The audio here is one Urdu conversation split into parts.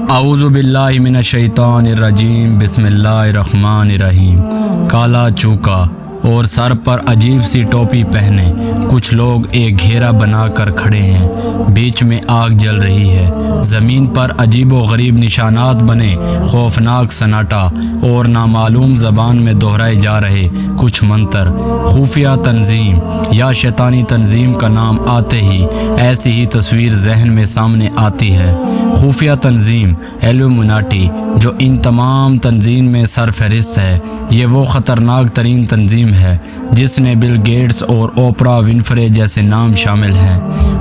اعوذ باللہ من الشیطان الرجیم، بسم اللہ الرحمن الرحیم۔ کالا چوکا اور سر پر عجیب سی ٹوپی پہنے کچھ لوگ ایک گھیرا بنا کر کھڑے ہیں، بیچ میں آگ جل رہی ہے، زمین پر عجیب و غریب نشانات بنے، خوفناک سناٹا اور نامعلوم زبان میں دہرائے جا رہے کچھ منتر۔ خفیہ تنظیم یا شیطانی تنظیم کا نام آتے ہی ایسی ہی تصویر ذہن میں سامنے آتی ہے۔ خفیہ تنظیم ایلومیناٹی جو ان تمام تنظیم میں سرفہرست ہے، یہ وہ خطرناک ترین تنظیم ہے جس نے بل گیٹس اور اوپرا ونفرے جیسے نام شامل ہیں۔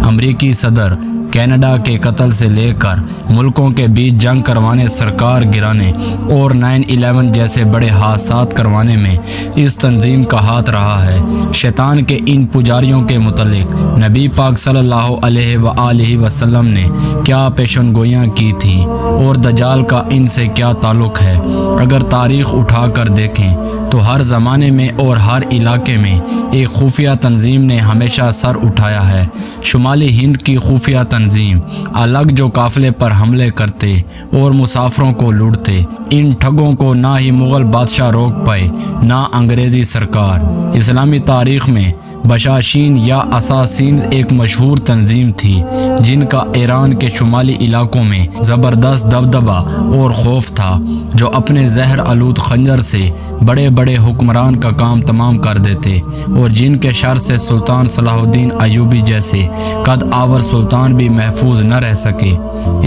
امریکی صدر کینیڈا کے قتل سے لے کر ملکوں کے بیچ جنگ کروانے، سرکار گرانے اور 9/11 جیسے بڑے حادثات کروانے میں اس تنظیم کا ہاتھ رہا ہے۔ شیطان کے ان پجاریوں کے متعلق نبی پاک صلی اللہ علیہ وآلہ وسلم نے کیا پیشن گوئیاں کی تھیں اور دجال کا ان سے کیا تعلق ہے؟ اگر تاریخ اٹھا کر دیکھیں تو ہر زمانے میں اور ہر علاقے میں ایک خفیہ تنظیم نے ہمیشہ سر اٹھایا ہے۔ شمالی ہند کی خفیہ تنظیم الگ جو قافلے پر حملے کرتے اور مسافروں کو لوٹتے، ان ٹھگوں کو نہ ہی مغل بادشاہ روک پائے نہ انگریزی سرکار۔ اسلامی تاریخ میں بشاشین یا اساسین ایک مشہور تنظیم تھی جن کا ایران کے شمالی علاقوں میں زبردست دبدبہ اور خوف تھا، جو اپنے زہر آلود خنجر سے بڑے بڑے حکمران کا کام تمام کر دیتے اور جن کے شر سے سلطان صلاح الدین ایوبی جیسے قد آور سلطان بھی محفوظ نہ رہ سکے۔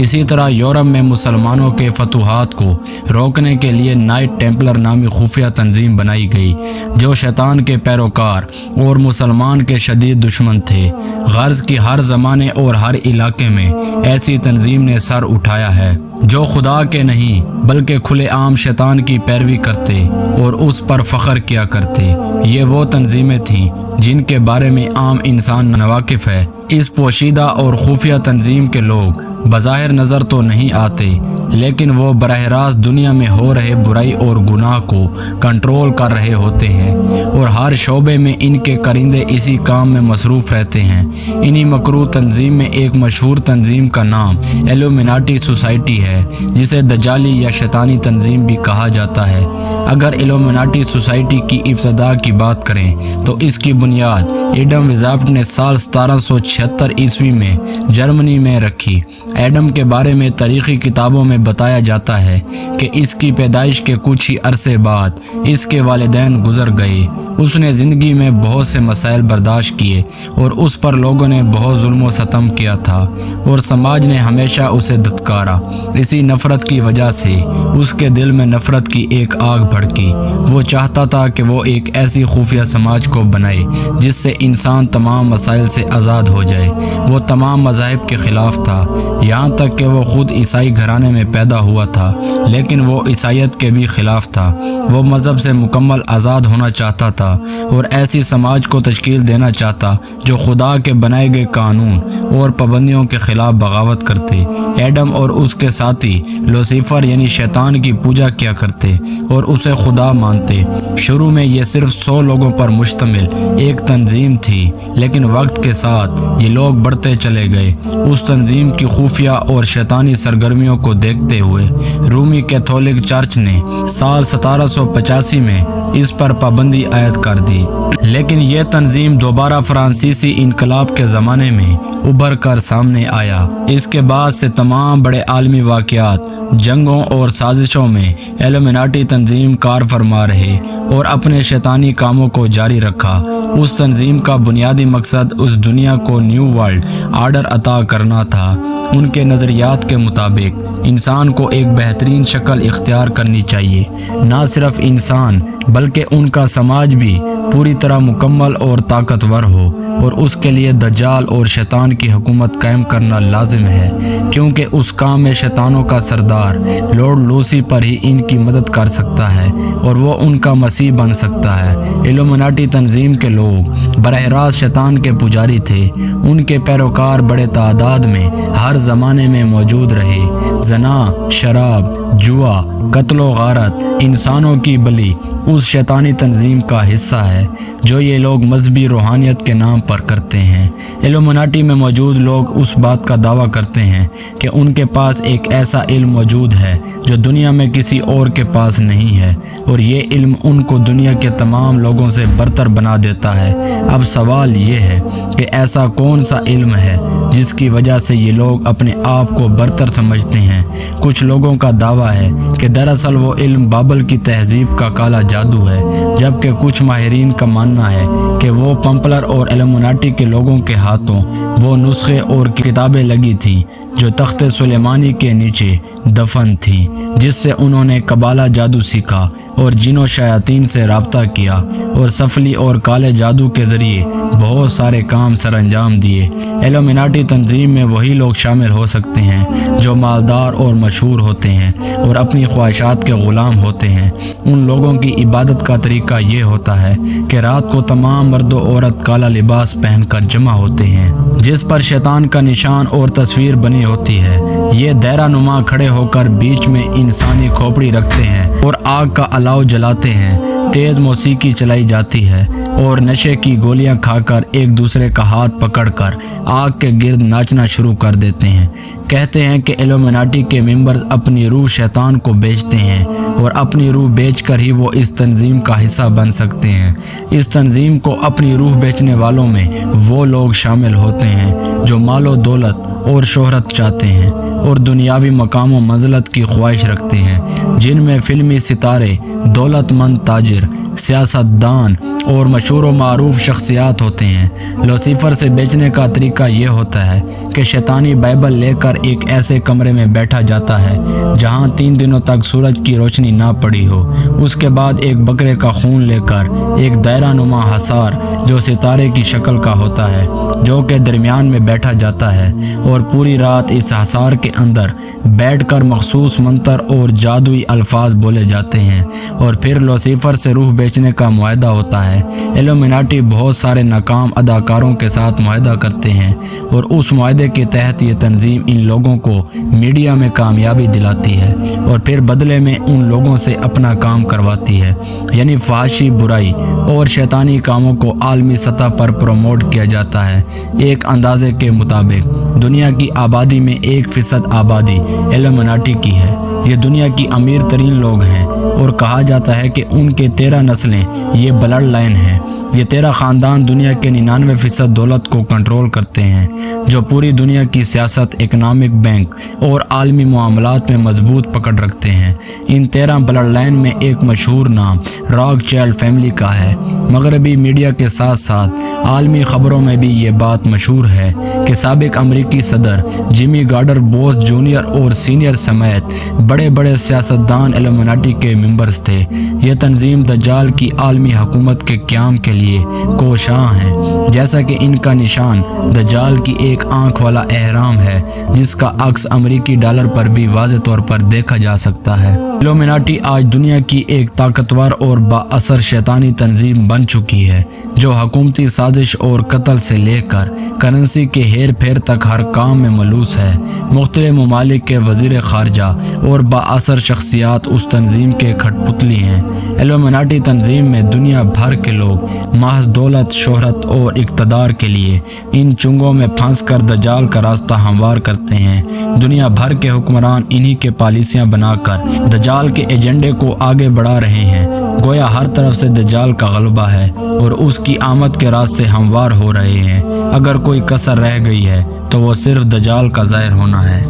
اسی طرح یورپ میں مسلمانوں کے فتوحات کو روکنے کے لیے نائٹ ٹیمپلر نامی خفیہ تنظیم بنائی گئی جو شیطان کے پیروکار اور مسلمان کے شدید دشمن تھے۔ غرض کی ہر زمانے اور ہر علاقے میں ایسی تنظیم نے سر اٹھایا ہے جو خدا کے نہیں بلکہ کھلے عام شیطان کی پیروی کرتے اور اس پر فخر کیا کرتے۔ یہ وہ تنظیمیں تھیں جن کے بارے میں عام انسان ناواقف ہے۔ اس پوشیدہ اور خفیہ تنظیم کے لوگ بظاہر نظر تو نہیں آتے، لیکن وہ براہ راست دنیا میں ہو رہے برائی اور گناہ کو کنٹرول کر رہے ہوتے ہیں اور ہر شعبے میں ان کے کرندے اسی کام میں مصروف رہتے ہیں۔ انہی مکروہ تنظیم میں ایک مشہور تنظیم کا نام ایلومیناٹی سوسائٹی ہے، جسے دجالی یا شیطانی تنظیم بھی کہا جاتا ہے۔ اگر ایلومیناٹی سوسائٹی کی ابتدا کی بات کریں تو اس کی بنیاد ایڈم ویزافٹ نے سال 1776 عیسوی میں جرمنی میں رکھی۔ ایڈم کے بارے میں تاریخی کتابوں میں بتایا جاتا ہے کہ اس کی پیدائش کے کچھ ہی عرصے بعد اس کے والدین گزر گئے۔ اس نے زندگی میں بہت سے مسائل برداشت کیے اور اس پر لوگوں نے بہت ظلم و ستم کیا تھا اور سماج نے ہمیشہ اسے دھتکارا۔ اسی نفرت کی وجہ سے اس کے دل میں نفرت کی ایک آگ بھڑکی۔ وہ چاہتا تھا کہ وہ ایک ایسی خفیہ سماج کو بنائے جس سے انسان تمام مسائل سے آزاد ہو جائے۔ وہ تمام مذاہب کے خلاف تھا، یہاں تک کہ وہ خود عیسائی گھرانے میں پیدا ہوا تھا، لیکن وہ عیسائیت کے بھی خلاف تھا۔ وہ مذہب سے مکمل آزاد ہونا چاہتا تھا اور ایسی سماج کو تشکیل دینا چاہتا جو خدا کے بنائے گئے قانون اور پابندیوں کے خلاف بغاوت کرتے۔ ایڈم اور اس کے ساتھی لوسیفر یعنی شیطان کی پوجا کیا کرتے اور اسے خدا مانتے۔ شروع میں یہ صرف 100 لوگوں پر مشتمل ایک تنظیم تھی، لیکن وقت کے ساتھ یہ لوگ بڑھتے چلے گئے۔ اس تنظیم کی خفیہ اور شیطانی سرگرمیوں کو دیکھتے ہوئے رومی کیتھولک چرچ نے سال 1785 میں اس پر پابندی عائد کر دی، لیکن یہ تنظیم دوبارہ فرانسیسی انقلاب کے زمانے میں ابھر کر سامنے آیا۔ اس کے بعد سے تمام بڑے عالمی واقعات، جنگوں اور سازشوں میں ایلومیناٹی تنظیم کار فرما رہے اور اپنے شیطانی کاموں کو جاری رکھا۔ اس تنظیم کا بنیادی مقصد اس دنیا کو نیو ورلڈ آرڈر عطا کرنا تھا۔ ان کے نظریات کے مطابق انسان کو ایک بہترین شکل اختیار کرنی چاہیے۔ نہ صرف انسان بلکہ ان کا سماج بھی پوری طرح مکمل اور طاقتور ہو، اور اس کے لیے دجال اور شیطان کی حکومت قائم کرنا لازم ہے، کیونکہ اس کام میں شیطانوں کا سردار لارڈ لوسی پر ہی ان کی مدد کر سکتا ہے اور وہ ان کا مسیح بن سکتا ہے۔ ایلومیناٹی تنظیم کے لوگ براہ راست شیطان کے پجاری تھے۔ ان کے پیروکار بڑے تعداد میں ہر زمانے میں موجود رہے۔ زنا، شراب، جوا، قتل و غارت، انسانوں کی بلی اس شیطانی تنظیم کا حصہ ہے جو یہ لوگ مذہبی روحانیت کے نام پر کرتے ہیں۔ ایلومناٹی میں موجود لوگ اس بات کا دعویٰ کرتے ہیں کہ ان کے پاس ایک ایسا علم موجود ہے جو دنیا میں کسی اور کے پاس نہیں ہے، اور یہ علم ان کو دنیا کے تمام لوگوں سے برتر بنا دیتا ہے۔ اب سوال یہ ہے کہ ایسا کون سا علم ہے جس کی وجہ سے یہ لوگ اپنے آپ کو برتر سمجھتے ہیں؟ کچھ لوگوں کا دعویٰ ہے کہ دراصل وہ علم بابل کی تہذیب کا کالا جادو ہے، جبکہ کچھ ماہرین کا ماننا ہے کہ وہ پمپلر اور ایلومناٹی کے لوگوں کے ہاتھوں وہ نسخے اور کتابیں لگی تھیں جو تخت سلیمانی کے نیچے دفن تھیں، جس سے انہوں نے قبالہ جادو سیکھا اور جن و شیاطین سے رابطہ کیا اور سفلی اور کالے جادو کے ذریعے بہت سارے کام سر انجام دیے۔ ایلومناٹی تنظیم میں وہی لوگ شامل ہو سکتے ہیں جو مالدار اور مشہور ہوتے ہیں اور اپنی خواہشات کے غلام ہوتے ہیں۔ ان لوگوں کی عبادت کا طریقہ یہ ہوتا ہے کہ رات کو تمام مرد و عورت کالا لباس پہن کر جمع ہوتے ہیں، جس پر شیطان کا نشان اور تصویر بنی ہوتی ہے۔ یہ دائرہ نما کھڑے ہو کر بیچ میں انسانی کھوپڑی رکھتے ہیں اور آگ کا الاؤ جلاتے ہیں۔ تیز موسیقی چلائی جاتی ہے اور نشے کی گولیاں کھا کر ایک دوسرے کا ہاتھ پکڑ کر آگ کے گرد ناچنا شروع کر دیتے ہیں۔ کہتے ہیں کہ ایلومناٹی کے ممبرز اپنی روح شیطان کو بیچتے ہیں اور اپنی روح بیچ کر ہی وہ اس تنظیم کا حصہ بن سکتے ہیں۔ اس تنظیم کو اپنی روح بیچنے والوں میں وہ لوگ شامل ہوتے ہیں جو مال و دولت اور شہرت چاہتے ہیں اور دنیاوی مقام و منزلت کی خواہش رکھتے ہیں، جن میں فلمی ستارے، دولت مند تاجر، سیاست دان اور مشہور و معروف شخصیات ہوتے ہیں۔ لوسیفر سے بیچنے کا طریقہ یہ ہوتا ہے کہ شیطانی بائبل لے کر ایک ایسے کمرے میں بیٹھا جاتا ہے جہاں 3 دنوں تک سورج کی روشنی نہ پڑی ہو۔ اس کے بعد ایک بکرے کا خون لے کر ایک دائرہ نما حصار جو ستارے کی شکل کا ہوتا ہے، جو کہ درمیان میں بیٹھا جاتا ہے، اور پوری رات اس حصار کے اندر بیٹھ کر مخصوص منتر اور جادوئی الفاظ بولے جاتے ہیں، اور پھر لوسیفر سے روح بیچنے کا معاہدہ ہوتا ہے۔ ایلومناٹی بہت سارے ناکام اداکاروں کے ساتھ معاہدہ کرتے ہیں اور اس معاہدے کے تحت یہ تنظیم ان لوگوں کو میڈیا میں کامیابی دلاتی ہے اور پھر بدلے میں ان لوگوں سے اپنا کام کرواتی ہے، یعنی فحاشی، برائی اور شیطانی کاموں کو عالمی سطح پر پروموٹ کیا جاتا ہے۔ ایک اندازے کے مطابق دنیا کی آبادی میں 1% آبادی ایلومناٹی کی ہے۔ یہ دنیا کی امیر ترین لوگ ہیں اور کہا جاتا ہے کہ ان کے 13 نسلیں یہ بلڈ لائن ہیں۔ یہ 13 خاندان دنیا کے 99% دولت کو کنٹرول کرتے ہیں، جو پوری دنیا کی سیاست، اکنامک، بینک اور عالمی معاملات میں مضبوط پکڑ رکھتے ہیں۔ ان 13 بلڈ لائن میں ایک مشہور نام راک چائلڈ فیملی کا ہے۔ مغربی میڈیا کے ساتھ ساتھ عالمی خبروں میں بھی یہ بات مشہور ہے کہ سابق امریکی صدر جمی گارڈر بوش جونیئر اور سینئر سمیت بڑے بڑے سیاستدان ایلومناٹی کے ممبرز تھے۔ یہ تنظیم دجال کی عالمی حکومت کے قیام کے لیے کوشاں ہے، جیسا کہ ان کا نشان دجال کی ایک آنکھ والا اہرام ہے، جس کا عکس امریکی ڈالر پر بھی واضح طور پر دیکھا جا سکتا ہے۔ ایلومناٹی آج دنیا کی ایک طاقتور اور با اثر شیطانی تنظیم بن چکی ہے، جو حکومتی سازش اور قتل سے لے کر کرنسی کے ہیر پھیر تک ہر کام میں ملوث ہے۔ مختلف ممالک کے وزیر خارجہ اور با اثر شخصیات اس تنظیم کے کھٹ پتلی ہیں۔ ایلومناٹی تنظیم میں دنیا بھر کے لوگ محض دولت، شہرت اور اقتدار کے لیے ان چنگوں میں پھنس کر دجال کا راستہ ہموار کرتے ہیں۔ دنیا بھر کے حکمران انہی کے پالیسیاں بنا کر دجال کے ایجنڈے کو آگے بڑھا رہے ہیں۔ گویا ہر طرف سے دجال کا غلبہ ہے اور اس کی آمد کے راستے ہموار ہو رہے ہیں۔ اگر کوئی کسر رہ گئی ہے تو وہ صرف دجال کا ظاہر ہونا ہے۔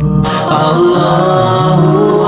اللہ